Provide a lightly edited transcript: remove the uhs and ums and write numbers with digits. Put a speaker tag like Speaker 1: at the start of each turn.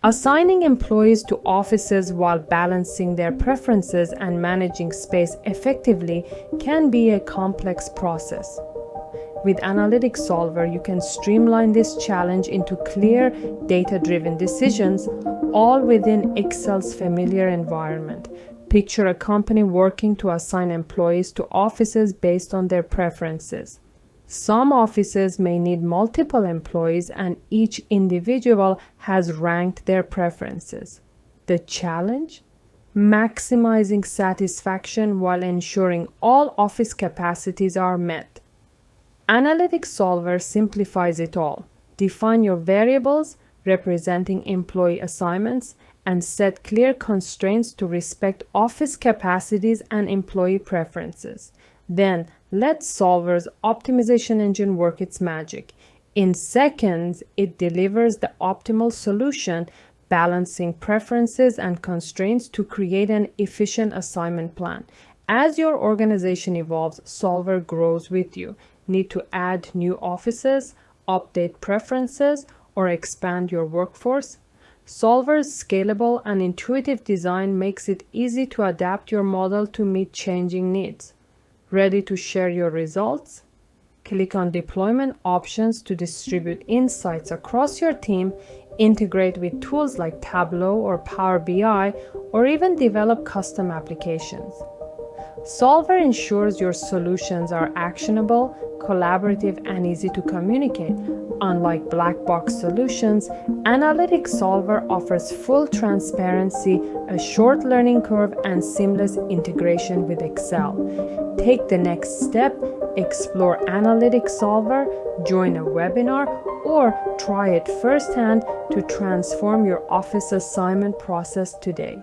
Speaker 1: Assigning employees to offices while balancing their preferences and managing space effectively can be a complex process. With Analytic Solver, you can streamline this challenge into clear, data-driven decisions, all within Excel's familiar environment. Picture a company working to assign employees to offices based on their preferences. Some offices may need multiple employees, and each individual has ranked their preferences. The challenge? Maximizing satisfaction while ensuring all office capacities are met. Analytic Solver simplifies it all. Define your variables representing employee assignments and set clear constraints to respect office capacities and employee preferences. Then, let Solver's optimization engine work its magic. In seconds, it delivers the optimal solution, balancing preferences and constraints to create an efficient assignment plan. As your organization evolves, Solver grows with you. Need to add new offices, update preferences, or expand your workforce? Solver's scalable and intuitive design makes it easy to adapt your model to meet changing needs. Ready to share your results? Click on Deployment Options to distribute insights across your team, integrate with tools like Tableau or Power BI, or even develop custom applications. Solver ensures your solutions are actionable, collaborative, and easy to communicate. Unlike black box solutions, Analytic Solver offers full transparency, a short learning curve, and seamless integration with Excel. Take the next step, explore Analytic Solver, join a webinar, or try it firsthand to transform your office assignment process today.